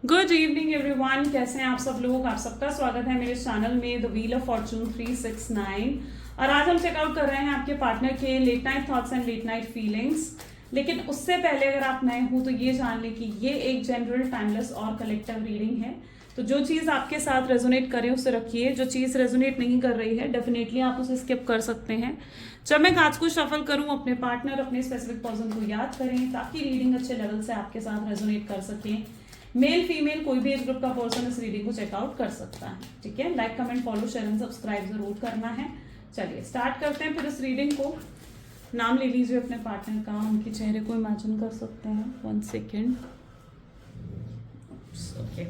Good evening everyone, कैसे हैं आप सब लोग। आप सबका स्वागत है मेरे चैनल में द व्हील ऑफ फॉर्चून 369। और आज हम चेकआउट कर रहे हैं आपके पार्टनर के late night thoughts and late night feelings. लेकिन उससे पहले अगर आप नए हो तो ये जान लें कि ये एक जनरल, टाइमलेस और कलेक्टिव रीडिंग है। तो जो चीज़ आपके साथ रेजोनेट करे उसे रखिए, जो चीज़ रेजोनेट नहीं कर रही है डेफिनेटली आप उसे स्किप कर सकते हैं। जब मैं कार्ड्स को शफल करूं, अपने पार्टनर, अपने स्पेसिफिक पर्सन को याद करें ताकि रीडिंग अच्छे लेवल से आपके साथ रेजोनेट कर सके। मेल फीमेल कोई भी एज ग्रुप का पर्सन इस रीडिंग को चेकआउट कर सकता है। ठीक है, like comment follow share and subscribe जरूर करना है। चलिए स्टार्ट करते हैं फिर इस रीडिंग को। नाम ले लीजिए अपने पार्टनर का, उनके चेहरे को इमेजिन कर सकते हैं। 1 second. Okay,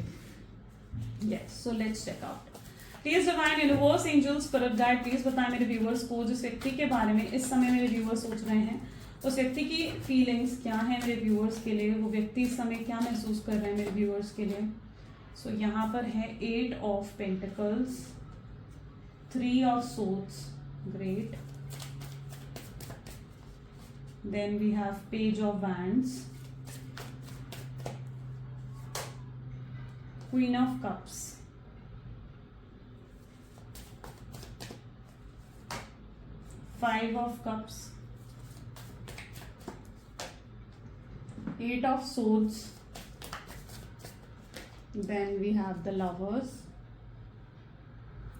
yes, so let's check out. Please divine universe, angels, spirit guide, please बताएं मेरे व्यूअर्स को जिस व्यक्ति के बारे में इस समय मेरे व्यूअर्स सोच रहे हैं उस व्यक्ति की फीलिंग्स क्या है मेरे व्यूअर्स के लिए। वो व्यक्ति इस समय क्या महसूस कर रहे हैं मेरे व्यूअर्स के लिए। सो यहाँ पर है 8 of pentacles, 3 of swords, great. Then we have page of wands, queen of cups, 5 of cups, 8 of swords, then we have the lovers,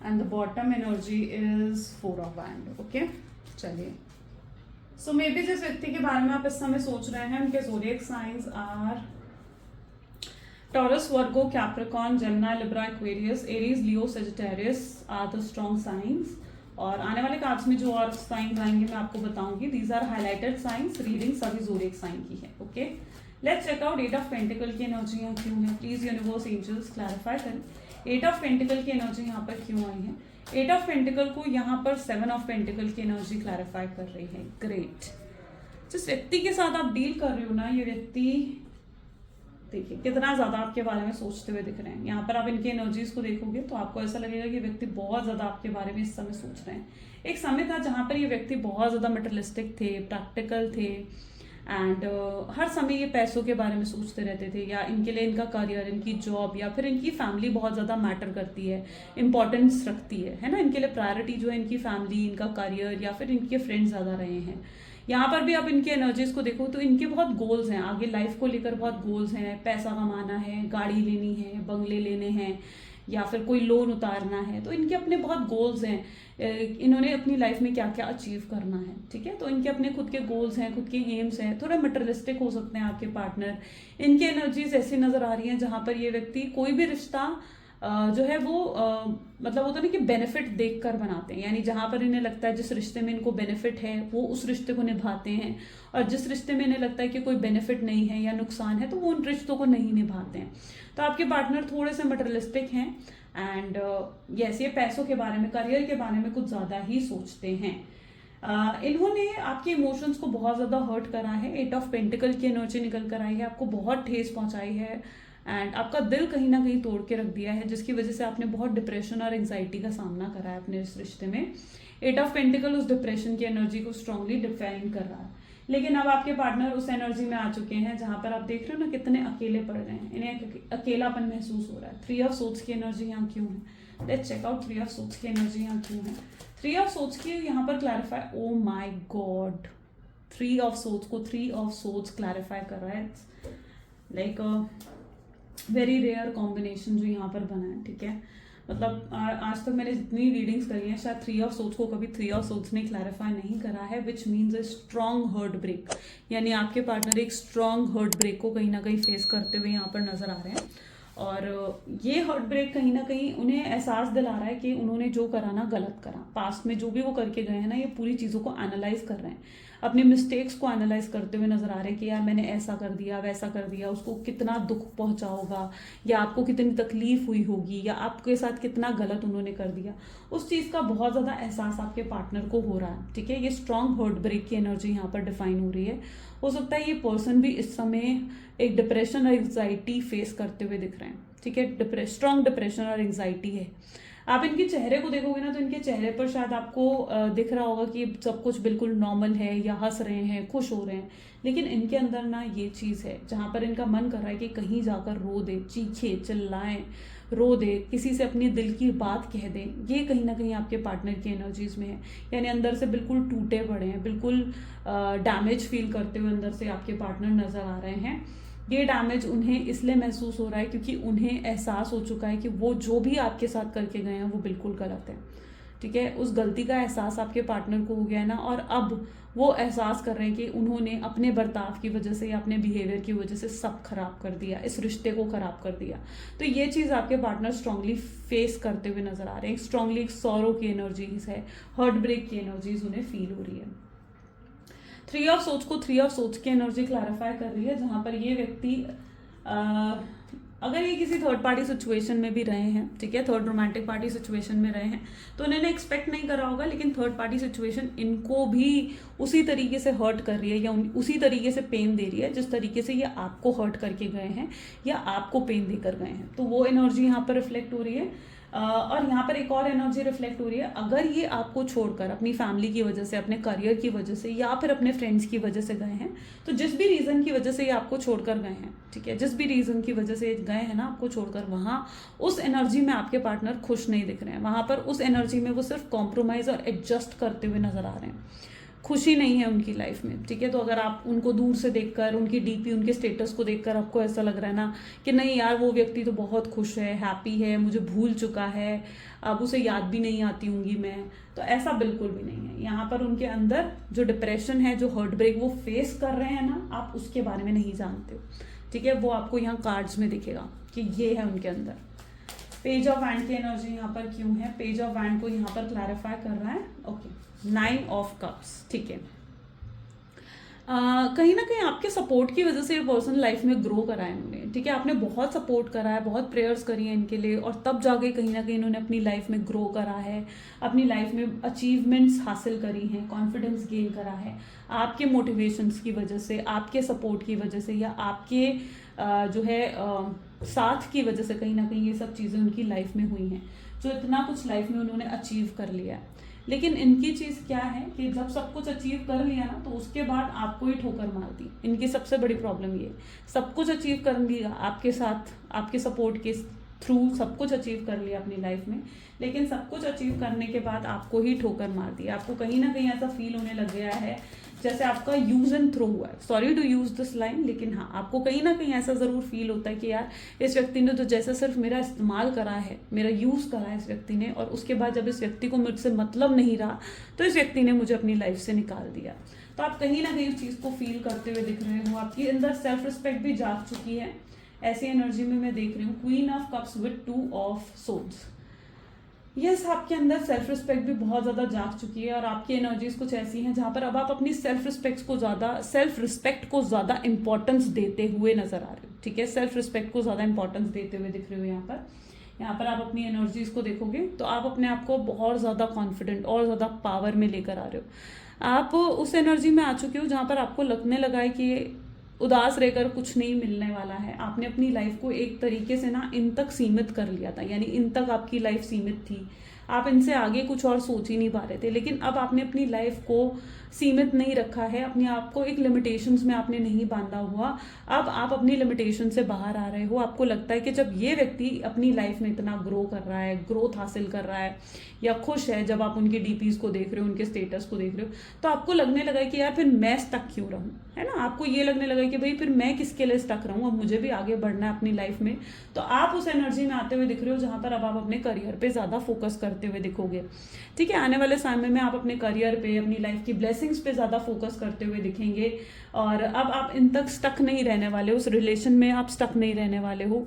and the bottom energy is 4 of wands. Okay, चलिए। So maybe जिस व्यक्ति के बारे में आप इस समय सोच रहे हैं उनके zodiac signs are Taurus, Virgo, Capricorn, Gemini, Libra, Aquarius, Aries, Leo, Sagittarius are the strong signs. और आने वाले कार्ड्स में जो और साइंस आएंगे मैं आपको बताऊंगी। These are highlighted signs, reading सभी ज़ोडिएक साइन की है। Okay, let's check out 8 of pentacle की एनर्जी यहाँ क्यों है। प्लीज यूनिवर्स, एंजल्स क्लैरिफाई करें 8 ऑफ पेंटिकल की एनर्जी यहाँ पर क्यों आई है। 8 ऑफ पेंटिकल को यहाँ पर 7 ऑफ पेंटिकल की एनर्जी क्लैरिफाई कर रही है। ग्रेट। जिस व्यक्ति के साथ आप डील कर रहे हो ना, ये व्यक्ति देखिए कितना ज्यादा आपके बारे में सोचते हुए दिख रहे हैं। यहाँ पर आप इनकी एनर्जीज को देखोगे तो आपको ऐसा लगेगा कि व्यक्ति बहुत ज्यादा आपके बारे में इस समय सोच रहे हैं। एक समय था जहाँ पर ये व्यक्ति बहुत ज्यादा मटेरियलिस्टिक थे, प्रैक्टिकल थे, एंड हर समय ये पैसों के बारे में सोचते रहते थे, या इनके लिए इनका करियर, इनकी जॉब या फिर इनकी फैमिली बहुत ज़्यादा मैटर करती है, इंपॉर्टेंस रखती है ना। इनके लिए प्रायोरिटी जो है इनकी फैमिली, इनका करियर या फिर इनके फ्रेंड्स ज़्यादा रहे हैं। यहाँ पर भी आप इनकी एनर्जीज को देखो तो इनके बहुत गोल्स हैं, आगे लाइफ को लेकर बहुत गोल्स हैं। पैसा कमाना है, गाड़ी लेनी है, बंगले लेने हैं, या फिर कोई लोन उतारना है। तो इनके अपने बहुत गोल्स हैं, इन्होंने अपनी लाइफ में क्या क्या अचीव करना है। ठीक है, तो इनके अपने खुद के गोल्स हैं, खुद के एम्स हैं। थोड़ा मटेरियलिस्टिक हो सकते हैं आपके पार्टनर। इनकी एनर्जीज ऐसी नजर आ रही हैं जहां पर ये व्यक्ति कोई भी रिश्ता जो है वो मतलब होता है ना कि बेनिफिट देखकर बनाते हैं। यानी जहां पर इन्हें लगता है जिस रिश्ते में इनको बेनिफिट है वो उस रिश्ते को निभाते हैं, और जिस रिश्ते में इन्हें लगता है कि कोई बेनिफिट नहीं है या नुकसान है तो वो उन रिश्तों को नहीं निभाते हैं। तो आपके पार्टनर थोड़े से मटेरियलिस्टिक हैं, एंड यस, ये पैसों के बारे में, करियर के बारे में कुछ ज्यादा ही सोचते हैं। इन्होंने आपके इमोशंस को बहुत ज्यादा हर्ट करा है। 8 ऑफ पेंटिकल की एनर्जी निकल कर आई है, आपको बहुत ठेस पहुंचाई है, एंड आपका दिल कहीं ना कहीं तोड़ के रख दिया है, जिसकी वजह से आपने बहुत डिप्रेशन और एंजाइटी का सामना करा है अपने इस रिश्ते में। 8 ऑफ पेंटिकल उस डिप्रेशन की एनर्जी को स्ट्रांगली डिफाइन कर रहा है। लेकिन अब आपके पार्टनर उस एनर्जी में आ चुके हैं जहां पर आप देख रहे हो ना कितने अकेले पड़ रहे हैं, इन्हें अकेलापन महसूस हो रहा है। 3 ऑफ सोर्ड्स की एनर्जी यहाँ क्यों है। Let's check out 3 of swords की एनर्जी यहाँ क्यों है। 3 ऑफ सोर्ड्स की यहाँ पर clarify, oh my god, 3 of swords को 3 ऑफ सोर्ड्स क्लैरिफाई कर रहा है। लाइक वेरी रेयर कॉम्बिनेशन जो यहाँ पर बना है। ठीक है, मतलब आज तक मैंने जितनी रीडिंग्स करी हैं शायद 3 ऑफ सोर्ड्स को कभी 3 ऑफ सोर्ड्स ने क्लैरिफाई नहीं करा है, which means a strong heartbreak. यानी आपके पार्टनर एक स्ट्रॉन्ग हर्ट ब्रेक को कहीं ना कहीं फेस करते हुए यहाँ पर नजर आ रहे हैं, और ये हर्ट ब्रेक कहीं ना कहीं उन्हें एहसास दिला रहा है कि उन्होंने जो करा ना गलत करा। पास्ट में जो भी वो करके गए हैं ना, ये पूरी चीज़ों को एनालाइज कर रहे हैं, अपनी मिस्टेक्स को एनालाइज करते हुए नजर आ रहे हैं कि यार मैंने ऐसा कर दिया, वैसा कर दिया, उसको कितना दुख पहुंचा होगा, या आपको कितनी तकलीफ हुई होगी, या आपके साथ कितना गलत उन्होंने कर दिया। उस चीज़ का बहुत ज़्यादा एहसास आपके पार्टनर को हो रहा है। ठीक है, ये स्ट्रॉन्ग हर्ट ब्रेक की एनर्जी यहाँ पर डिफाइन हो रही है। हो सकता है ये पर्सन भी इस समय एक डिप्रेशन और एंग्जाइटी फेस करते हुए दिख रहे हैं। ठीक है, स्ट्रॉन्ग डिप्रेशन और एंग्जाइटी है। आप इनके चेहरे को देखोगे ना तो इनके चेहरे पर शायद आपको दिख रहा होगा कि सब कुछ बिल्कुल नॉर्मल है या हंस रहे हैं, खुश हो रहे हैं, लेकिन इनके अंदर ना ये चीज़ है जहाँ पर इनका मन कर रहा है कि कहीं जाकर रो दे, चीखे चिल्लाएं, रो दे, किसी से अपनी दिल की बात कह दे। ये कहीं ना कहीं आपके पार्टनर की एनर्जीज में है, यानी अंदर से बिल्कुल टूटे पड़े हैं, बिल्कुल डैमेज फील करते हुए अंदर से आपके पार्टनर नजर आ रहे हैं। ये डैमेज उन्हें इसलिए महसूस हो रहा है क्योंकि उन्हें एहसास हो चुका है कि वो जो भी आपके साथ करके गए हैं वो बिल्कुल गलत है। ठीक है, उस गलती का एहसास आपके पार्टनर को हो गया है ना, और अब वो एहसास कर रहे हैं कि उन्होंने अपने बर्ताव की वजह से या अपने बिहेवियर की वजह से सब खराब कर दिया, इस रिश्ते को खराब कर दिया। तो ये चीज़ आपके पार्टनर स्ट्रांगली फेस करते हुए नजर आ रहे हैं। स्ट्रांगली सॉरो की एनर्जीज है, हार्ट ब्रेक की एनर्जीज उन्हें फील हो रही है। 3 ऑफ सोच को 3 ऑफ सोच की एनर्जी क्लैरिफाई कर रही है, जहां पर ये व्यक्ति अगर ये किसी थर्ड पार्टी सिचुएशन में भी रहे हैं, ठीक है, थर्ड रोमांटिक पार्टी सिचुएशन में रहे हैं, तो इन्होंने एक्सपेक्ट नहीं करा होगा, लेकिन थर्ड पार्टी सिचुएशन इनको भी उसी तरीके से हर्ट कर रही है या उसी तरीके से पेन दे रही है जिस तरीके से ये आपको हर्ट करके गए हैं या आपको पेन देकर गए हैं। तो वो एनर्जी यहाँ पर रिफ्लेक्ट हो रही है। और यहाँ पर एक और एनर्जी रिफ्लेक्ट हो रही है, अगर ये आपको छोड़कर अपनी फैमिली की वजह से, अपने करियर की वजह से या फिर अपने फ्रेंड्स की वजह से गए हैं, तो जिस भी रीज़न की वजह से ये आपको छोड़कर गए हैं, ठीक है, जिस भी रीज़न की वजह से गए हैं ना आपको छोड़कर, वहाँ उस एनर्जी में आपके पार्टनर खुश नहीं दिख रहे हैं। वहाँ पर उस एनर्जी में वो सिर्फ कॉम्प्रोमाइज़ और एडजस्ट करते हुए नजर आ रहे हैं, खुशी नहीं है उनकी लाइफ में। ठीक है, तो अगर आप उनको दूर से देखकर, उनकी डीपी, उनके स्टेटस को देखकर आपको ऐसा लग रहा है ना कि नहीं यार वो व्यक्ति तो बहुत खुश है, हैप्पी है, मुझे भूल चुका है, अब उसे याद भी नहीं आती होंगी मैं, तो ऐसा बिल्कुल भी नहीं है। यहाँ पर उनके अंदर जो डिप्रेशन है, जो हार्ट ब्रेक वो फेस कर रहे हैं ना, आप उसके बारे में नहीं जानते हो। ठीक है, वो आपको यहाँ कार्ड्स में दिखेगा कि ये है उनके अंदर। पेज ऑफ वैंड की एनर्जी यहाँ पर क्यों है? पेज ऑफ वैंड को यहाँ पर क्लैरिफाई कर रहा है। ओके, 9 ऑफ कप्स, ठीक है। कहीं ना कहीं आपके सपोर्ट की वजह से ये पर्सन लाइफ में ग्रो करा है इन्होंने। ठीक है, आपने बहुत सपोर्ट करा है, बहुत प्रेयर्स करी हैं इनके लिए, और तब जाके कहीं ना कहीं इन्होंने अपनी लाइफ में ग्रो करा है, अपनी लाइफ में अचीवमेंट्स हासिल करी हैं, कॉन्फिडेंस गेन करा है आपके मोटिवेशंस की वजह से, आपके सपोर्ट की वजह से, या आपके जो है साथ की वजह से कहीं ना कहीं ये सब चीज़ें उनकी लाइफ में हुई हैं, जो इतना कुछ लाइफ में उन्होंने अचीव कर लिया है। लेकिन इनकी चीज़ क्या है कि जब सब कुछ अचीव कर लिया ना, तो उसके बाद आपको ही ठोकर मार दी। इनकी सबसे बड़ी प्रॉब्लम ये, सब कुछ अचीव कर लिया आपके साथ, आपके सपोर्ट के थ्रू सब कुछ अचीव कर लिया अपनी लाइफ में, लेकिन सब कुछ अचीव करने के बाद आपको ही ठोकर मार दी। आपको कहीं ना कहीं ऐसा फील होने लग गया है जैसे आपका यूज एंड थ्रो हुआ है। Sorry to use this line, लेकिन हाँ, आपको कहीं ना कहीं ऐसा जरूर फील होता है कि यार इस व्यक्ति ने तो जैसे सिर्फ मेरा इस्तेमाल करा है, मेरा यूज करा है इस व्यक्ति ने, और उसके बाद जब इस व्यक्ति को मुझसे मतलब नहीं रहा तो इस व्यक्ति ने मुझे अपनी लाइफ से निकाल दिया। तो आप कहीं ना कहीं उस चीज को फील करते हुए दिख रहे हो। आपके अंदर सेल्फ रिस्पेक्ट भी जाग चुकी है। ऐसी एनर्जी में मैं देख रही हूँ queen of cups with 2 of swords. Yes, आपके अंदर सेल्फ रिस्पेक्ट भी बहुत ज़्यादा जाग चुकी है, और आपकी एनर्जीज कुछ ऐसी हैं जहाँ पर अब आप अपनी सेल्फ रिस्पेक्ट को ज़्यादा इंपॉर्टेंस देते हुए नजर आ रहे हो। ठीक है, सेल्फ रिस्पेक्ट को ज़्यादा इंपॉर्टेंस देते हुए दिख रहे हो। यहाँ पर आप अपनी एनर्जीज को देखोगे तो आप अपने आप को बहुत ज़्यादा कॉन्फिडेंट और ज़्यादा पावर में लेकर आ रहे हो। आप उस एनर्जी में आ चुके हो जहाँ पर आपको लगने लगा है कि उदास रहकर कुछ नहीं मिलने वाला है। आपने अपनी लाइफ को एक तरीके से ना इन तक सीमित कर लिया था, यानी इन तक आपकी लाइफ सीमित थी, आप इनसे आगे कुछ और सोच ही नहीं पा रहे थे। लेकिन अब आपने अपनी लाइफ को सीमित नहीं रखा है, अपने आप को एक लिमिटेशंस में आपने नहीं बांधा हुआ। अब आप अपनी लिमिटेशन से बाहर आ रहे हो। आपको लगता है कि जब ये व्यक्ति अपनी लाइफ में इतना ग्रो कर रहा है, ग्रोथ हासिल कर रहा है या खुश है, जब आप उनके डीपीज को देख रहे हो, उनके स्टेटस को देख रहे हो, तो आपको लगने लगा कि यार फिर मैं स्टक क्यों रहूं, है ना। आपको ये लगने लगा कि भाई फिर मैं किसके लिए स्टक रहूं, अब मुझे भी आगे बढ़ना है अपनी लाइफ में। तो आप उस एनर्जी में आते हुए दिख रहे हो जहां पर अब आप अपने करियर पे ज्यादा फोकस करते हुए दिखोगे। ठीक है, आने वाले समय में आप अपने करियर पे, अपनी लाइफ की ब्लेसिंग्स पे ज्यादा फोकस करते हुए दिखेंगे, और अब आप इन तक स्टक नहीं रहने वाले हो, उस रिलेशन में आप स्टक नहीं रहने वाले हो।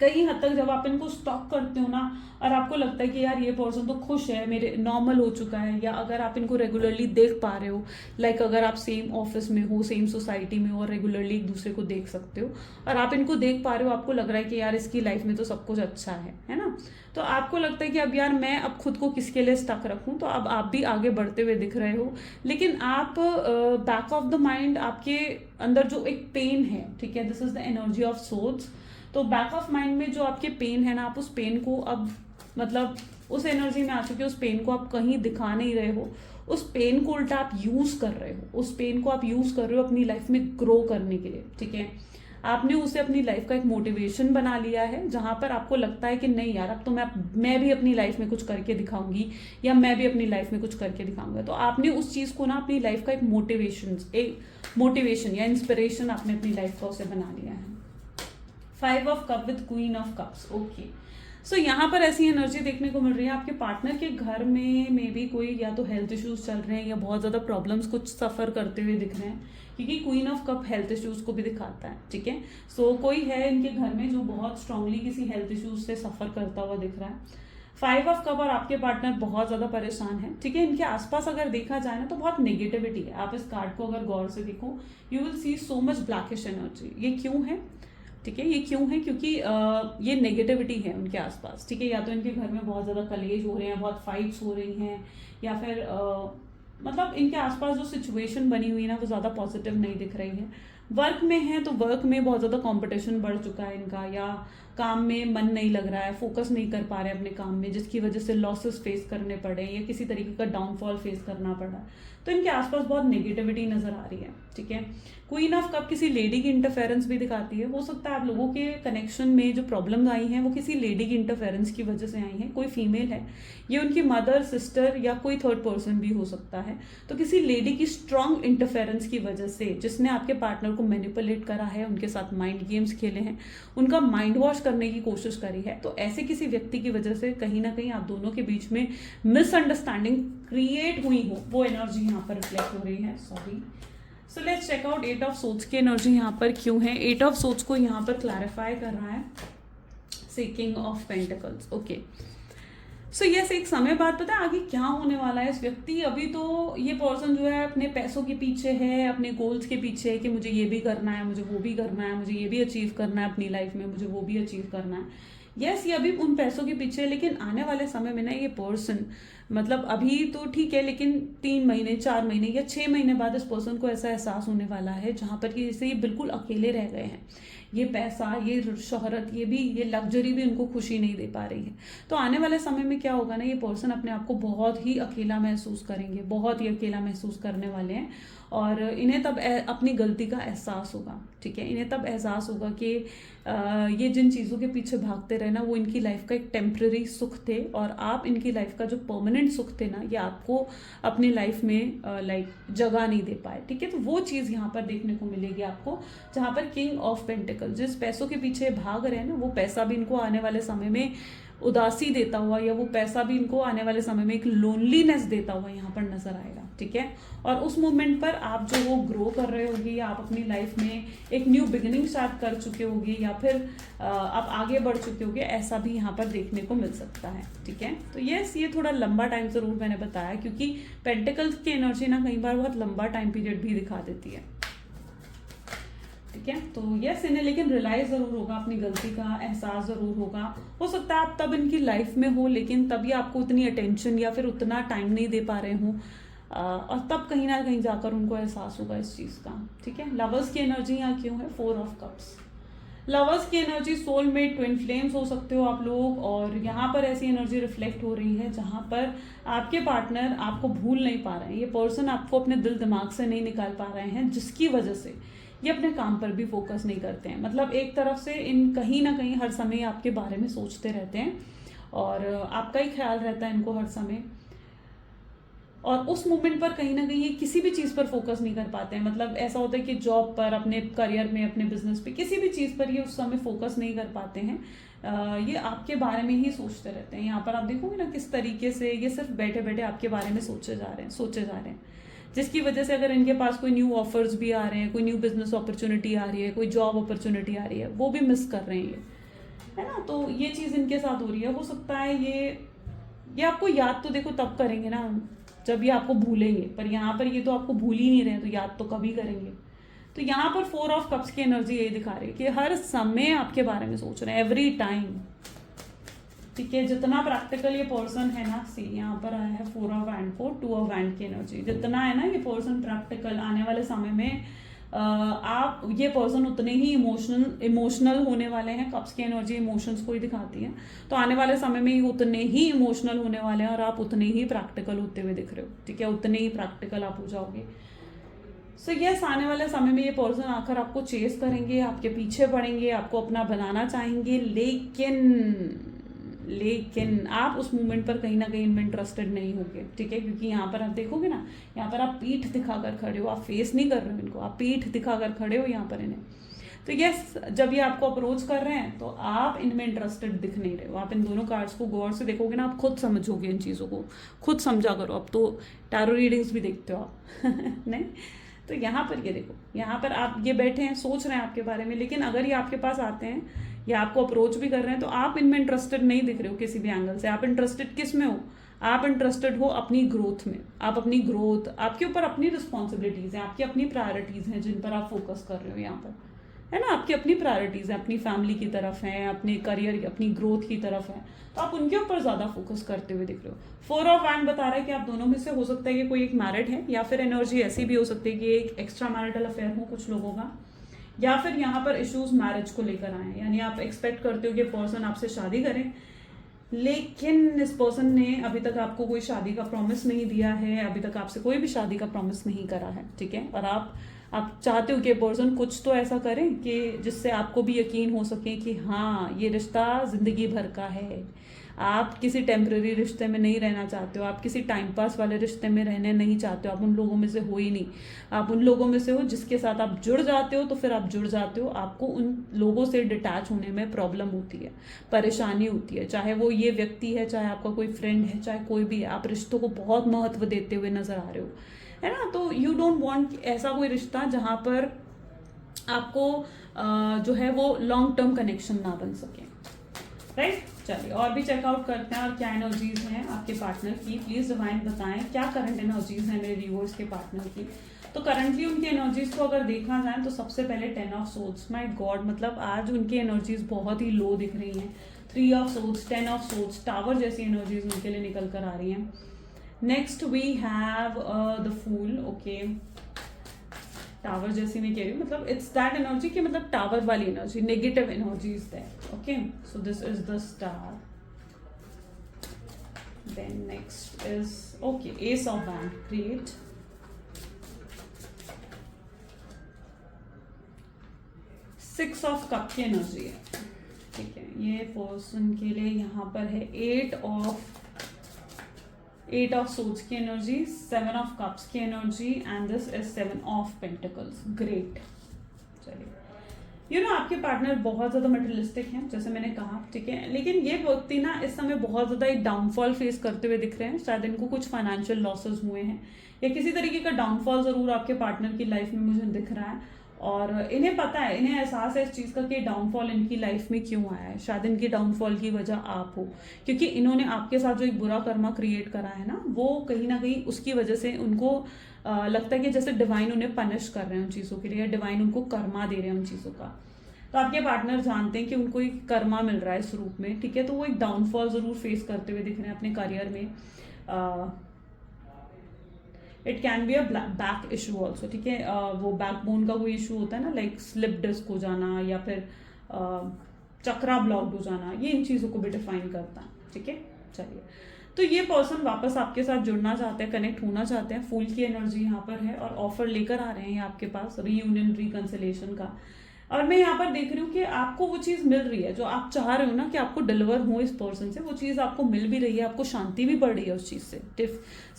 कई हद तक जब आप इनको स्टॉक करते हो ना, और आपको लगता है कि यार ये पर्सन तो खुश है, मेरे नॉर्मल हो चुका है, या अगर आप इनको रेगुलरली देख पा रहे हो, लाइक अगर आप सेम ऑफिस में हो, सेम सोसाइटी में हो, और रेगुलरली एक दूसरे को देख सकते हो, और आप इनको देख पा रहे हो, आपको लग रहा है कि यार इसकी लाइफ में तो सब कुछ अच्छा है ना। तो आपको लगता है कि अब यार मैं अब खुद को किसके लिए स्टक रखूं। तो अब आप भी आगे बढ़ते हुए दिख रहे हो, लेकिन आप बैक ऑफ द माइंड आपके अंदर जो एक पेन है, ठीक है, this is the energy of swords. तो बैक ऑफ माइंड में जो आपके पेन है ना, आप उस पेन को अब मतलब उस एनर्जी में आ चुके हो, उस पेन को आप कहीं दिखा नहीं रहे हो, उस पेन को उल्टा आप यूज कर रहे हो, उस पेन को आप यूज कर रहे हो अपनी लाइफ में ग्रो करने के लिए, ठीक है। आपने उसे अपनी लाइफ का एक मोटिवेशन बना लिया है, जहां पर आपको लगता है कि नहीं यार अब तो मैं भी अपनी लाइफ में कुछ करके दिखाऊंगी, या मैं भी अपनी लाइफ में कुछ करके दिखाऊंगा। तो आपने उस चीज को ना अपनी लाइफ का एक मोटिवेशन या इंस्पिरेशन आपने अपनी लाइफ का उसे बना लिया है। 5 of cup with queen of cups. Okay, so यहाँ पर ऐसी एनर्जी देखने को मिल रही है आपके पार्टनर के घर में मे बी कोई या तो हेल्थ इश्यूज चल रहे हैं या बहुत ज़्यादा प्रॉब्लम्स कुछ सफ़र करते हुए दिख रहे हैं, क्योंकि queen of cup health issues को भी दिखाता है, ठीक है। सो कोई है इनके घर में जो बहुत स्ट्रांगली किसी हेल्थ इश्यूज से सफ़र करता हुआ दिख रहा है। 5 ऑफ कप और आपके पार्टनर बहुत ज़्यादा परेशान है, ठीक है। इनके आसपास अगर देखा जाए ना तो बहुत नेगेटिविटी है। आप इस कार्ड को अगर गौर से देखो, you will see so much blackish energy. ये क्यों है, ठीक है, ये क्यों है, क्योंकि ये नेगेटिविटी है उनके आसपास, ठीक है। या तो इनके घर में बहुत ज़्यादा कलेश हो रहे हैं, बहुत फाइट्स हो रही हैं, या फिर मतलब इनके आसपास जो सिचुएशन बनी हुई है ना वो ज़्यादा पॉजिटिव नहीं दिख रही है। वर्क में है तो वर्क में बहुत ज़्यादा कंपटीशन बढ़ चुका है इनका, या काम में मन नहीं लग रहा है, फोकस नहीं कर पा रहे अपने काम में, जिसकी वजह से लॉसेस फेस करने पड़े या किसी तरीके का डाउनफॉल फेस करना पड़ा। तो इनके आसपास बहुत नेगेटिविटी नजर आ रही है, ठीक है। क्वीन ऑफ कप किसी लेडी की इंटरफेरेंस भी दिखाती है। हो सकता है आप लोगों के कनेक्शन में जो प्रॉब्लम आई हैं वो किसी लेडी की इंटरफेरेंस की वजह से आई हैं। कोई फीमेल है, ये उनकी मदर, सिस्टर या कोई थर्ड पर्सन भी हो सकता है। तो किसी लेडी की स्ट्रांग इंटरफेरेंस की वजह से, जिसने आपके पार्टनर को मैनिपुलेट करा है, उनके साथ माइंड गेम्स खेले हैं, उनका माइंड वॉश करने की कोशिश करी है, तो ऐसे किसी व्यक्ति की वजह से कहीं ना कहीं आप दोनों के बीच में मिसअंडरस्टैंडिंग क्रिएट हुई हो, वो एनर्जी यहाँ पर रिफ्लेक्ट हो रही है। Sorry, so let's check out 8 of swords की एनर्जी यहाँ पर क्यों है। 8 ऑफ सोर्ड्स को यहाँ पर क्लैरिफाई कर रहा है king of pentacles. Okay, so yes, एक समय बाद पता है आगे क्या होने वाला है इस व्यक्ति। अभी तो ये पर्सन जो है अपने पैसों के पीछे है, अपने गोल्स के पीछे है कि मुझे ये भी करना है, मुझे वो भी करना है, मुझे ये भी अचीव करना है अपनी लाइफ में, मुझे वो भी अचीव करना है। यस, ये अभी उन पैसों के पीछे है, लेकिन आने वाले समय में ना ये पर्सन, मतलब अभी तो ठीक है, लेकिन 3 महीने, 4 महीने या 6 महीने बाद इस पर्सन को ऐसा एहसास होने वाला है जहां पर कि जैसे ये बिल्कुल अकेले रह गए हैं। ये पैसा, ये शोहरत, ये लग्जरी भी उनको खुशी नहीं दे पा रही है। तो आने वाले समय में क्या होगा ना, ये पर्सन अपने आप को बहुत ही अकेला महसूस करेंगे, बहुत ही अकेला महसूस करने वाले हैं। और इन्हें तब अपनी गलती का एहसास होगा, ठीक है। इन्हें तब एहसास होगा कि ये जिन चीज़ों के पीछे भागते रहे ना, वो इनकी लाइफ का एक टेम्पररी सुख थे, और आप इनकी लाइफ का जो परमानेंट सुख थे ना, ये आपको अपनी लाइफ में लाइक जगह नहीं दे पाए, ठीक है। तो वो चीज़ यहाँ पर देखने को मिलेगी आपको, जहाँ पर किंग ऑफ पेंटिकल जिस पैसों के पीछे भाग रहे हैं ना, वो पैसा भी इनको आने वाले समय में उदासी देता हुआ, या वो पैसा भी इनको आने वाले समय में एक लोनलीनेस देता हुआ यहाँ पर नजर आएगा, ठीक है। और उस मोमेंट पर आप जो वो ग्रो कर रहे होगे, या आप अपनी लाइफ में एक न्यू बिगिनिंग स्टार्ट कर चुके होगे, या फिर आप आगे बढ़ चुके होगे, ऐसा भी यहाँ पर देखने को मिल सकता है, ठीक है। तो यस, ये थोड़ा लंबा टाइम जरूर मैंने बताया, क्योंकि पेंटिकल्स की एनर्जी ना कई बार बहुत लंबा टाइम पीरियड भी दिखा देती है, ठीक है। तो यस, इन्हें लेकिन रियलाइज जरूर होगा, अपनी गलती का एहसास जरूर होगा। हो सकता है आप तब इनकी लाइफ में हो, लेकिन तभी आपको उतनी अटेंशन या फिर उतना टाइम नहीं दे पा रहे हो, और तब कहीं ना कहीं जाकर उनको एहसास होगा इस चीज का, ठीक है। लवर्स की एनर्जी यहाँ क्यों है, 4 ऑफ कप्स। लवर्स की एनर्जी, सोलमेट, ट्विन फ्लेम्स हो सकते हो आप लोग, और यहाँ पर ऐसी एनर्जी रिफ्लेक्ट हो रही है जहाँ पर आपके पार्टनर आपको भूल नहीं पा रहे हैं। ये पर्सन आपको अपने दिल दिमाग से नहीं निकाल पा रहे हैं, जिसकी वजह से ये अपने काम पर भी फोकस नहीं करते हैं। मतलब एक तरफ से इन कहीं ना कहीं हर समय आपके बारे में सोचते रहते हैं, और आपका ही ख्याल रहता है इनको हर समय, और उस मोमेंट पर कहीं ना कहीं ये किसी भी चीज़ पर फोकस नहीं कर पाते हैं। मतलब ऐसा होता है कि जॉब पर, अपने करियर में, अपने बिजनेस पे, किसी भी चीज़ पर ये उस समय फोकस नहीं कर पाते हैं। ये आपके बारे में ही सोचते रहते हैं। यहाँ पर आप देखोगे ना किस तरीके से ये सिर्फ बैठे बैठे आपके बारे में सोचे जा रहे हैं, जिसकी वजह से अगर इनके पास कोई न्यू ऑफर्स भी आ रहे हैं, कोई न्यू बिजनेस अपॉर्चुनिटी आ रही है, कोई जॉब अपॉर्चुनिटी आ रही है, वो भी मिस कर रहे हैं, है ना। तो ये चीज़ इनके साथ हो रही है। हो सकता है ये आपको याद तो देखो तब करेंगे ना जब ये आपको भूलेंगे, पर यहाँ पर ये तो आपको भूल ही नहीं रहे, तो याद तो कभी करेंगे। तो यहाँ पर 4 ऑफ कप्स की एनर्जी यही दिखा रही है कि हर समय आपके बारे में सोच रहे हैं, एवरी टाइम, ठीक है। जितना प्रैक्टिकल ये पर्सन है ना, सी यहाँ पर आया है 4 ऑफ वैंड को 2 ऑफ वैंड की एनर्जी। जितना है ना ये पर्सन प्रैक्टिकल, आने वाले समय में आप ये पर्सन उतने ही इमोशनल होने वाले हैं। कप्स की एनर्जी इमोशंस को ही दिखाती है, तो आने वाले समय में ये उतने ही इमोशनल होने वाले हैं और आप उतने ही प्रैक्टिकल होते हुए दिख रहे हो, ठीक है, उतने ही प्रैक्टिकल आप हो जाओगे। सो यस, आने वाले समय में ये पर्सन आकर आपको चेस करेंगे, आपके पीछे पड़ेंगे, आपको अपना बनाना चाहेंगे, लेकिन आप उस मूवमेंट पर कहीं ना कहीं इनमें इंटरेस्टेड नहीं होगे, ठीक है, क्योंकि यहाँ पर आप देखोगे ना, यहाँ पर आप पीठ दिखाकर खड़े हो, आप फेस नहीं कर रहे हो इनको, आप पीठ दिखाकर खड़े हो यहाँ पर इन्हें। तो यस, जब ये आपको अप्रोच कर रहे हैं तो आप इनमें इंटरेस्टेड दिख नहीं रहे हो। आप इन दोनों कार्ड्स को गौर से देखोगे ना, आप खुद समझोगे इन चीज़ों को, खुद समझा करो। अब तो टैरो रीडिंग्स भी देखते हो आप नहीं, तो यहाँ पर ये देखो, यहाँ पर आप ये बैठे हैं, सोच रहे हैं आपके बारे में, लेकिन अगर ये आपके पास आते हैं या आपको अप्रोच भी कर रहे हैं तो आप इनमें इंटरेस्टेड नहीं दिख रहे हो किसी भी एंगल से। आप इंटरेस्टेड किस में हो? आप इंटरेस्टेड हो अपनी ग्रोथ में। आप अपनी ग्रोथ, आपके ऊपर अपनी रिस्पॉन्सिबिलिटीज हैं, आपकी अपनी प्रायोरिटीज हैं जिन पर आप फोकस कर रहे हो यहाँ पर, है ना। आपकी अपनी प्रायोरिटीज है, अपनी फैमिली की तरफ है, अपने करियर, अपनी ग्रोथ की तरफ है, तो आप उनके ऊपर ज्यादा फोकस करते हुए दिख रहे हो। 4 ऑफ वैंड बता रहा है कि आप दोनों में से हो सकता है कि कोई एक मैरिड है, या फिर एनर्जी ऐसी भी हो सकती है कि एक एक्स्ट्रा मैरिटल अफेयर हो कुछ लोगों का, या फिर यहाँ पर इश्यूज मैरिज को लेकर आए, यानी आप एक्सपेक्ट करते हो कि पर्सन आपसे शादी करें, लेकिन इस पर्सन ने अभी तक आपको कोई शादी का प्रॉमिस नहीं दिया है, अभी तक आपसे कोई भी शादी का प्रॉमिस नहीं करा है, ठीक है। और आप चाहते हो कि पर्सन कुछ तो ऐसा करें कि जिससे आपको भी यकीन हो सके कि हाँ, ये रिश्ता जिंदगी भर का है। आप किसी टेम्पररी रिश्ते में नहीं रहना चाहते हो, आप किसी टाइम पास वाले रिश्ते में रहने नहीं चाहते हो, आप उन लोगों में से हो ही नहीं। आप उन लोगों में से हो जिसके साथ आप जुड़ जाते हो तो फिर आप जुड़ जाते हो, आपको उन लोगों से डिटैच होने में प्रॉब्लम होती है, परेशानी होती है, चाहे वो ये व्यक्ति है, चाहे आपका कोई फ्रेंड है, चाहे कोई भी है। आप रिश्तों को बहुत महत्व देते हुए नजर आ रहे हो, है ना। तो यू डोंट वांट ऐसा कोई रिश्ता जहां पर आपको जो है वो लॉन्ग टर्म कनेक्शन ना बन सके, राइट। चलिए और भी चेकआउट करते हैं और क्या एनर्जीज हैं आपके पार्टनर की। प्लीज डिवाइन बताएं क्या करंट एनर्जीज हैं मेरे व्यूअर्स के पार्टनर की। तो करंटली उनकी एनर्जीज को अगर देखा जाए तो सबसे पहले 10 ऑफ सोर्ड्स, माय गॉड, मतलब आज उनकी एनर्जीज बहुत ही लो दिख रही हैं। 3 of swords, 10 of swords, tower जैसी एनर्जीज उनके लिए निकल कर आ रही हैं। Next we have the fool, okay, tower जैसी मैं कह रही हूँ, मतलब इट्स दैट एनर्जी कि मतलब टावर वाली energy, negative energy is that, okay. So this is the star, then next is okay ace of wand, great. Six of cup की एनर्जी है, ठीक है। ये पर्सन के लिए यहाँ पर है 8 ऑफ सोर्ड्स की एनर्जी, 7 ऑफ कप्स की energy, and this is 7 of pentacles, great. चलिए, यू नो आपके पार्टनर बहुत ज्यादा मटेरियलिस्टिक हैं जैसे मैंने कहा, ठीक है, लेकिन ये व्यक्ति ना इस समय बहुत ज्यादा एक डाउनफॉल फेस करते हुए दिख रहे हैं। शायद इनको कुछ फाइनेंशियल लॉसेस हुए हैं या किसी तरीके का डाउनफॉल जरूर आपके पार्टनर की लाइफ में मुझे दिख रहा है, और इन्हें पता है, इन्हें एहसास है इस चीज़ का कि डाउनफॉल इनकी लाइफ में क्यों आया है। शायद इनकी डाउनफॉल की वजह आप हो, क्योंकि इन्होंने आपके साथ जो एक बुरा कर्मा क्रिएट करा है ना, वो कहीं ना कहीं उसकी वजह से उनको लगता है कि जैसे डिवाइन उन्हें पनिश कर रहे हैं उन चीज़ों के लिए, डिवाइन उनको कर्मा दे रहे हैं उन चीज़ों का। तो आपके पार्टनर जानते हैं कि उनको एक कर्मा मिल रहा है इस रूप में, ठीक है। तो वो एक डाउनफॉल जरूर फेस करते हुए दिख रहे हैं अपने करियर में। It can be a back issue also, ठीक है। वो बैकबोन का कोई इशू होता है ना, लाइक स्लिप डिस्क हो जाना या फिर चक्रा ब्लॉक्ड हो जाना, ये इन चीज़ों को भी डिफाइन करता है, ठीक है। चलिए, तो ये पर्सन वापस आपके साथ जुड़ना चाहते हैं, कनेक्ट होना चाहते हैं। फूल की एनर्जी यहाँ पर है और ऑफर लेकर आ रहे हैं आपके पास रीयूनियन, रिकंसिलेशन का। और मैं यहाँ पर देख रही हूँ कि आपको वो चीज़ मिल रही है जो आप चाह रहे हो ना, कि आपको डिलीवर हो इस पर्सन से, वो चीज़ आपको मिल भी रही है, आपको शांति भी बढ़ रही है उस चीज़ से।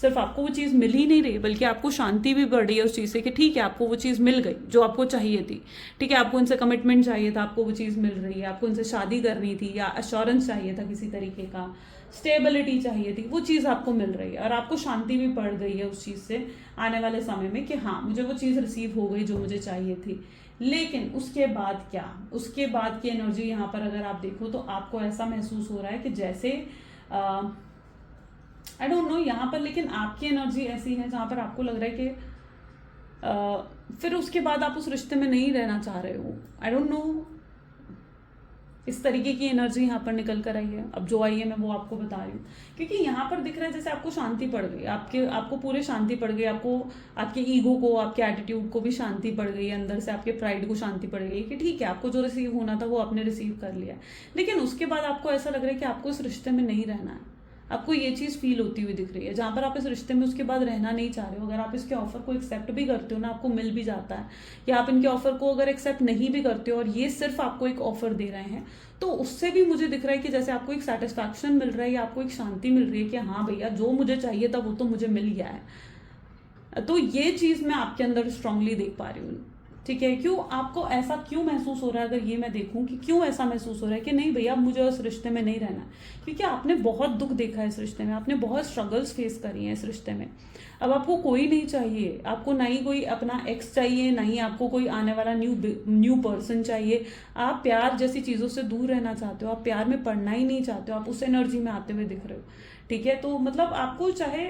सिर्फ आपको वो चीज़ मिल ही नहीं रही, बल्कि आपको शांति भी बढ़ रही है उस चीज़ से कि ठीक है, आपको वो चीज़ मिल गई जो आपको चाहिए थी, ठीक है। आपको उनसे कमिटमेंट चाहिए था, आपको वो चीज़ मिल रही है। आपको उनसे शादी करनी थी या अश्योरेंस चाहिए था, किसी तरीके का स्टेबिलिटी चाहिए थी, वो चीज़ आपको मिल रही है और आपको शांति भी पड़ गई है उस चीज़ से आने वाले समय में कि हाँ, मुझे वो चीज़ रिसीव हो गई जो मुझे चाहिए थी। लेकिन उसके बाद क्या, उसके बाद की एनर्जी यहाँ पर अगर आप देखो तो आपको ऐसा महसूस हो रहा है कि जैसे आई डोंट नो यहाँ पर, लेकिन आपकी एनर्जी ऐसी है जहाँ पर आपको लग रहा है कि फिर उसके बाद आप उस रिश्ते में नहीं रहना चाह रहे हो। आई डोंट नो, इस तरीके की एनर्जी यहाँ पर निकल कर आई है। अब जो आई है मैं वो आपको बता रही हूँ, क्योंकि यहाँ पर दिख रहा है जैसे आपको शांति पड़ गई, आपको पूरे शांति पड़ गई, आपको आपके ईगो को, आपके एटीट्यूड को भी शांति पड़ गई, अंदर से आपके प्राइड को शांति पड़ गई कि ठीक है आपको जो रिसीव होना था वो आपने रिसीव कर लिया। लेकिन उसके बाद आपको ऐसा लग रहा है कि आपको इस रिश्ते में नहीं रहना है। आपको ये चीज़ फील होती हुई दिख रही है, जहाँ पर आप इस रिश्ते में उसके बाद रहना नहीं चाह रहे हो। अगर आप इसके ऑफर को एक्सेप्ट भी करते हो ना, आपको मिल भी जाता है, या आप इनके ऑफर को अगर एक्सेप्ट नहीं भी करते हो और ये सिर्फ आपको एक ऑफर दे रहे हैं, तो उससे भी मुझे दिख रहा है कि जैसे आपको एक सेटिस्फैक्शन मिल रहा है या आपको एक शांति मिल रही है कि हाँ भैया जो मुझे चाहिए था वो तो मुझे मिल गया है। तो ये चीज़ मैं आपके अंदर स्ट्रांगली देख पा रही हूँ। ठीक है, क्यों आपको ऐसा क्यों महसूस हो रहा है, अगर ये मैं देखूं कि क्यों ऐसा महसूस हो रहा है कि नहीं भैया अब मुझे उस रिश्ते में नहीं रहना, क्योंकि आपने बहुत दुख देखा है इस रिश्ते में, आपने बहुत स्ट्रगल्स फेस करी हैं इस रिश्ते में। अब आपको कोई नहीं चाहिए, आपको ना ही कोई अपना एक्स चाहिए, ना ही आपको कोई आने वाला न्यू पर्सन चाहिए। आप प्यार जैसी चीज़ों से दूर रहना चाहते हो, आप प्यार में पड़ना ही नहीं चाहते हो, आप उस एनर्जी में आते हुए दिख रहे हो। ठीक है, तो मतलब आपको चाहे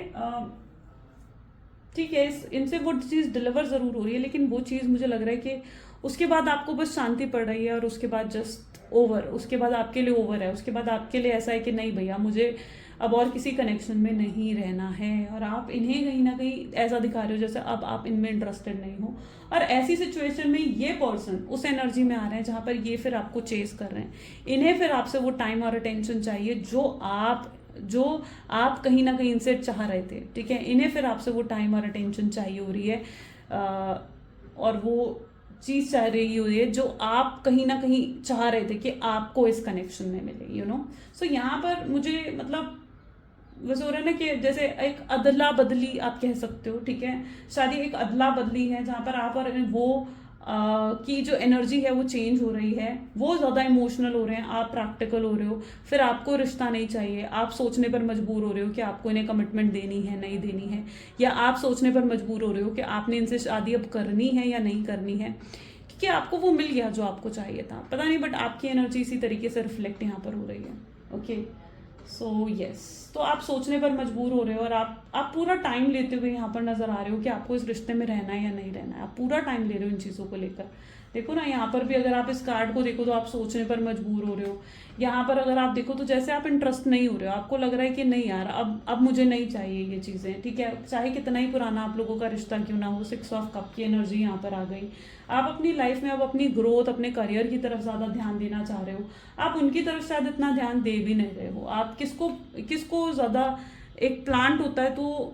ठीक है इनसे वो चीज़ डिलीवर ज़रूर हो रही है, लेकिन वो चीज़ मुझे लग रहा है कि उसके बाद आपको बस शांति पड़ रही है और उसके बाद जस्ट ओवर, उसके बाद आपके लिए ओवर है। उसके बाद आपके लिए ऐसा है कि नहीं भैया मुझे अब और किसी कनेक्शन में नहीं रहना है, और आप इन्हें कहीं ना कहीं ऐसा दिखा रहे हो जैसे अब आप इनमें इंटरेस्टेड नहीं हो। और ऐसी सिचुएशन में ये पर्सन उस एनर्जी में आ रहे हैं जहाँ पर ये फिर आपको चेस कर रहे हैं। इन्हें फिर आपसे वो टाइम और अटेंशन चाहिए जो आप कहीं ना कहीं इनसे चाह रहे थे। ठीक है, इन्हें फिर आपसे वो टाइम और अटेंशन चाहिए हो रही है, और वो चीज़ चाह रही हो रही है जो आप कहीं ना कहीं चाह रहे थे कि आपको इस कनेक्शन में मिले, यू नो। सो यहाँ पर मुझे मतलब वैसे हो रहा है ना कि जैसे एक अदला बदली आप कह सकते हो। ठीक है, शायद ये एक अदला बदली है जहाँ पर आप और वो की जो एनर्जी है वो चेंज हो रही है। वो ज़्यादा इमोशनल हो रहे हैं, आप प्रैक्टिकल हो रहे हो, फिर आपको रिश्ता नहीं चाहिए, आप सोचने पर मजबूर हो रहे हो कि आपको इन्हें कमिटमेंट देनी है नहीं देनी है, या आप सोचने पर मजबूर हो रहे हो कि आपने इनसे शादी अब करनी है या नहीं करनी है, क्योंकि आपको वो मिल गया जो आपको चाहिए था। पता नहीं, बट आपकी एनर्जी इसी तरीके से रिफ्लेक्ट यहाँ पर हो रही है। ओके, सो यस, तो आप सोचने पर मजबूर हो रहे हो और आप पूरा टाइम लेते हुए यहाँ पर नजर आ रहे हो कि आपको इस रिश्ते में रहना है या नहीं रहना है। आप पूरा टाइम ले रहे हो इन चीज़ों को लेकर। देखो ना, यहाँ पर भी अगर आप इस कार्ड को देखो तो आप सोचने पर मजबूर हो रहे हो। यहाँ पर अगर आप देखो तो जैसे आप इंटरेस्ट नहीं हो रहे हो, आपको लग रहा है कि नहीं यार अब मुझे नहीं चाहिए ये चीज़ें। ठीक है, चाहे कितना ही पुराना आप लोगों का रिश्ता क्यों ना हो। 6 ऑफ कप की एनर्जी यहाँ पर आ गई। आप अपनी लाइफ में अब अपनी ग्रोथ, अपने करियर की तरफ ज़्यादा ध्यान देना चाह रहे हो। आप उनकी तरफ शायद इतना ध्यान दे भी नहीं रहे हो। आप किसको ज़्यादा, एक प्लांट होता है तो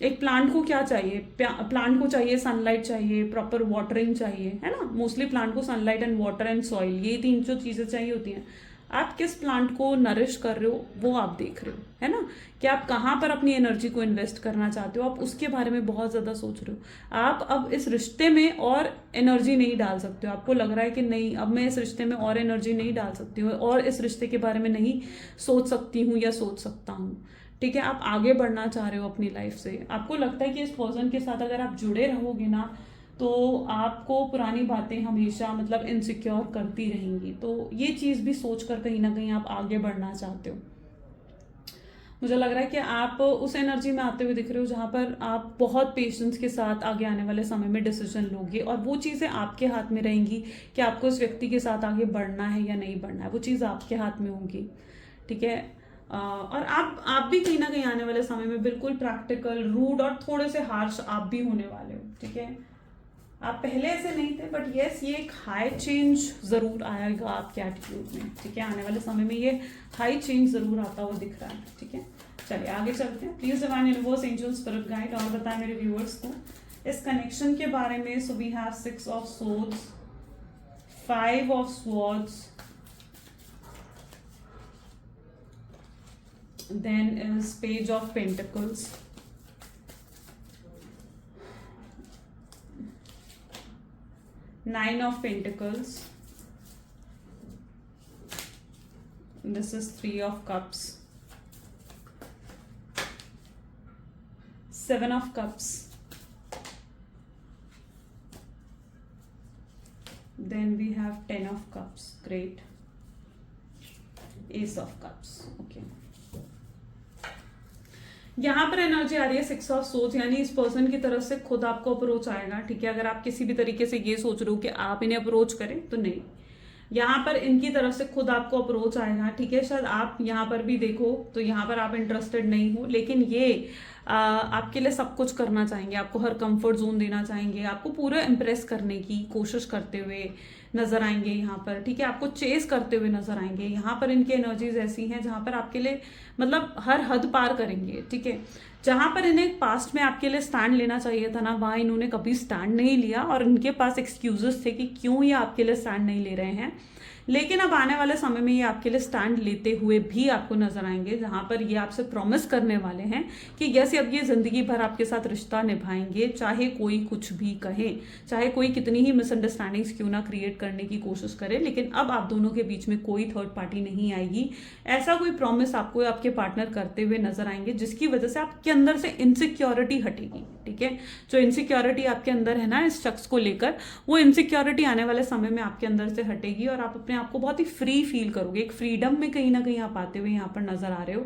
एक प्लांट को क्या चाहिए, प्लांट को चाहिए सनलाइट चाहिए, प्रॉपर वाटरिंग चाहिए, है ना। मोस्टली प्लांट को sunlight and water and soil, ये 3 जो चीज़ें चाहिए होती हैं। आप किस प्लांट को नरिश कर रहे हो वो आप देख रहे हो, है ना, कि आप कहाँ पर अपनी एनर्जी को इन्वेस्ट करना चाहते हो। आप उसके बारे में बहुत ज़्यादा सोच रहे हो। आप अब इस रिश्ते में और एनर्जी नहीं डाल सकते हो। आपको लग रहा है कि नहीं अब मैं इस रिश्ते में और एनर्जी नहीं डाल सकती हूँ और इस रिश्ते के बारे में नहीं सोच सकती हूँ या सोच सकता हूँ। ठीक है, आप आगे बढ़ना चाह रहे हो अपनी लाइफ से। आपको लगता है कि इस पर्सन के साथ अगर आप जुड़े रहोगे ना तो आपको पुरानी बातें हमेशा मतलब इनसिक्योर करती रहेंगी। तो ये चीज़ भी सोच कर कहीं ना कहीं आप आगे बढ़ना चाहते हो। मुझे लग रहा है कि आप उस एनर्जी में आते हुए दिख रहे हो जहाँ पर आप बहुत पेशेंस के साथ आगे आने वाले समय में डिसीजन लोगे, और वो चीज़ें आपके हाथ में रहेंगी कि आपको उस व्यक्ति के साथ आगे बढ़ना है या नहीं बढ़ना है। वो चीज़ आपके हाथ में होगी। ठीक है, और आप भी कहीं ना कहीं आने वाले समय में बिल्कुल प्रैक्टिकल, रूड और थोड़े से हार्श आप भी होने वाले हो। ठीक है, आप पहले ऐसे नहीं थे, बट यस ये एक हाई चेंज जरूर आएगा आपके एटीट्यूड में। ठीक है, आने वाले समय में ये हाई चेंज जरूर आता हुआ दिख रहा है। ठीक है, चलिए आगे चलते हैं। Please divine universe, angel, spirit guide और बताएं मेरे व्यूअर्स को इस कनेक्शन के बारे में। So we have 6 of swords, 5 of swords, then is Page of Pentacles, Nine of Pentacles, this is 3 of Cups, 7 of Cups, then we have 10 of Cups, great, Ace of Cups, okay। यहाँ पर energy आ रही है 6 of swords, यानी इस person की तरफ से खुद आपको अप्रोच आएगा। ठीक है, अगर आप किसी भी तरीके से ये सोच रहे हो कि आप इन्हें अप्रोच करें तो नहीं, यहाँ पर इनकी तरफ से खुद आपको अप्रोच आएगा, ठीक है। शायद आप यहाँ पर भी देखो तो यहाँ पर आप इंटरेस्टेड नहीं हो, लेकिन ये आपके लिए सब कुछ करना चाहेंगे, आपको हर कंफर्ट जोन देना चाहेंगे, आपको पूरा इम्प्रेस करने की कोशिश करते हुए नजर आएंगे यहाँ पर, ठीक है। आपको चेस करते हुए नजर आएंगे। यहाँ पर इनकी एनर्जीज ऐसी हैं जहाँ पर आपके लिए मतलब हर हद पार करेंगे, ठीक है। जहां पर इन्हें पास्ट में आपके लिए स्टैंड लेना चाहिए था ना, वहां इन्होंने कभी स्टैंड नहीं लिया और इनके पास एक्सक्यूजेस थे कि क्यों ये आपके लिए स्टैंड नहीं ले रहे हैं। लेकिन अब आने वाले समय में ये आपके लिए स्टैंड लेते हुए भी आपको नजर आएंगे, जहां पर ये आपसे प्रॉमिस करने वाले हैं कि जैसे अब ये जिंदगी भर आपके साथ रिश्ता निभाएंगे, चाहे कोई कुछ भी कहे, चाहे कोई कितनी ही मिसअंडरस्टैंडिंग्स क्यों ना क्रिएट करने की कोशिश करे, लेकिन अब आप दोनों के बीच में कोई थर्ड पार्टी नहीं आएगी। ऐसा कोई प्रॉमिस आपको आपके पार्टनर करते हुए नजर आएंगे, जिसकी वजह से आपके अंदर से इनसिक्योरिटी हटेगी, ठीक है। जो इनसिक्योरिटी आपके अंदर है ना इस शख्स को लेकर, वो इनसिक्योरिटी आने वाले समय में आपके अंदर से हटेगी और आप अपने आप को बहुत ही फ्री फील करोगे। एक फ्रीडम में कहीं ना कहीं आप आते हुए यहाँ पर नजर आ रहे हो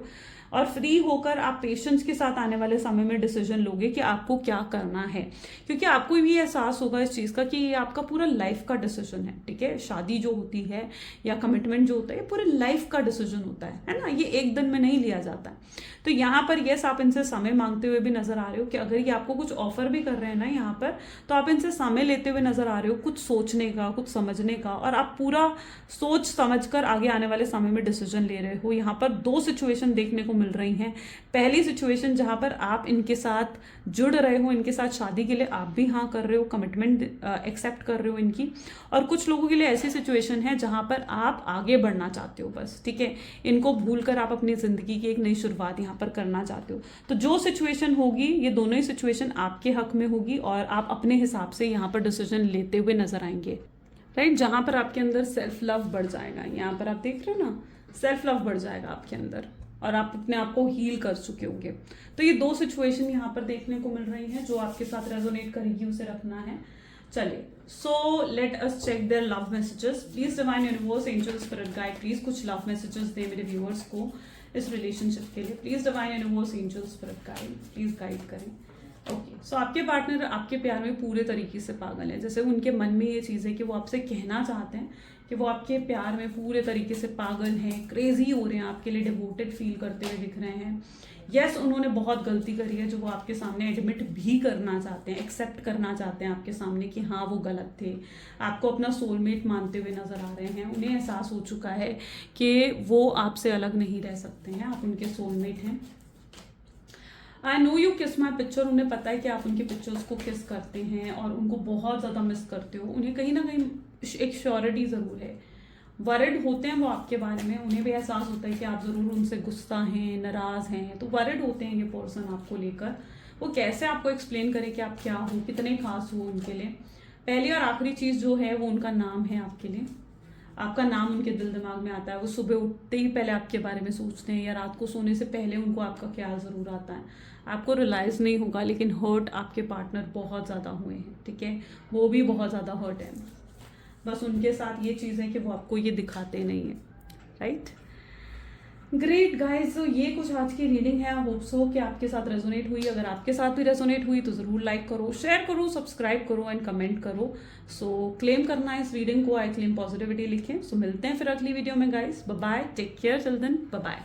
और फ्री होकर आप पेशेंस के साथ आने वाले समय में डिसीजन लोगे कि आपको क्या करना है, क्योंकि आपको भी एहसास होगा इस चीज का कि ये आपका पूरा लाइफ का डिसीजन है, ठीक है। शादी जो होती है या कमिटमेंट जो होता है, ये पूरे लाइफ का डिसीजन होता है ना, ये एक दिन में नहीं लिया जाता है। तो यहाँ पर यस, आप इनसे समय मांगते हुए भी नजर आ रहे हो कि अगर ये आपको कुछ ऑफर भी कर रहे हैं ना यहाँ पर, तो आप इनसे समय लेते हुए नजर आ रहे हो, कुछ सोचने का, कुछ समझने का, और आप पूरा सोच समझकर आगे आने वाले समय में डिसीजन ले रहे हो। यहाँ पर दो सिचुएशन देखने को मिल रही हैं। पहली सिचुएशन जहां पर आप इनके साथ जुड़ रहे हो, इनके साथ शादी के लिए आप भी हाँ कर रहे हो, कमिटमेंट एक्सेप्ट कर रहे हो इनकी। और कुछ लोगों के लिए ऐसी सिचुएशन है जहां पर आप आगे बढ़ना चाहते हो बस, ठीक है। इनको भूलकर आप अपनी जिंदगी की एक नई शुरुआत यहाँ पर करना चाहते हो। तो जो सिचुएशन होगी, ये दोनों ही सिचुएशन आपके हक में होगी और आप अपने हिसाब से यहाँ पर डिसीजन लेते हुए नजर आएंगे, राइट। जहां पर आपके अंदर सेल्फ लव बढ़ जाएगा, यहाँ पर आप देख रहे हो ना, सेल्फ लव बढ़ जाएगा आपके अंदर और आप अपने आप को हील कर चुके होंगे। तो ये दो सिचुएशन यहाँ पर देखने को मिल रही हैं, जो आपके साथ रेजोनेट करेगी उसे रखना है। चलिए, so let us check their love messages. Please divine universe, angel, spirit guide, please कुछ लव मैसेजेस दे मेरे व्यूअर्स को इस रिलेशनशिप के लिए। Please divine universe, angel, spirit guide, please guide करें। ओके, सो आपके पार्टनर आपके प्यार में पूरे तरीके से पागल है। जैसे उनके मन में ये चीज़ है कि वो आपसे कहना चाहते हैं कि वो आपके प्यार में पूरे तरीके से पागल हैं, क्रेजी हो रहे हैं, आपके लिए डिवोटेड फील करते हुए दिख रहे हैं। यस, उन्होंने बहुत गलती करी है जो वो आपके सामने एडमिट भी करना चाहते हैं, एक्सेप्ट करना चाहते हैं आपके सामने कि हाँ वो गलत थे। आपको अपना सोलमेट मानते हुए नजर आ रहे हैं। उन्हें एहसास हो चुका है कि वो आपसे अलग नहीं रह सकते हैं, आप उनके सोलमेट हैं। आई नो यू किस माई पिक्चर, उन्हें पता है कि आप उनके पिक्चर्स को किस करते हैं और उनको बहुत ज़्यादा मिस करते हो। उन्हें कहीं ना कहीं एक श्योरिटी ज़रूर है, वरिड होते हैं वो आपके बारे में। उन्हें भी एहसास होता है कि आप ज़रूर उनसे गुस्सा हैं, नाराज़ हैं, तो वरिड होते हैं ये पर्सन आपको लेकर। वो कैसे आपको एक्सप्लेन करें कि आप क्या हो, कितने खास हो उनके लिए। पहली और आखिरी चीज़ जो है वो उनका नाम है आपके लिए। आपका नाम उनके दिल दिमाग में आता है। वो सुबह उठते ही पहले आपके बारे में सोचते हैं या रात को सोने से पहले उनको आपका ख्याल ज़रूर आता है। आपको रियलाइज़ नहीं होगा, लेकिन हर्ट आपके पार्टनर बहुत ज़्यादा हुए हैं, ठीक है। वो भी बहुत ज़्यादा हर्ट है। बस उनके साथ ये चीज़ है कि वो आपको ये दिखाते नहीं है, राइट। ग्रेट गाइस, तो ये कुछ आज की रीडिंग है। आई होप सो कि आपके साथ रेजोनेट हुई। अगर आपके साथ भी रेजोनेट हुई तो ज़रूर लाइक करो, शेयर करो, सब्सक्राइब करो एंड कमेंट करो। सो क्लेम करना है इस रीडिंग को, आई क्लेम पॉजिटिविटी लिखें। सो मिलते हैं फिर अगली वीडियो में guys. Bye bye, take care, children, bye bye.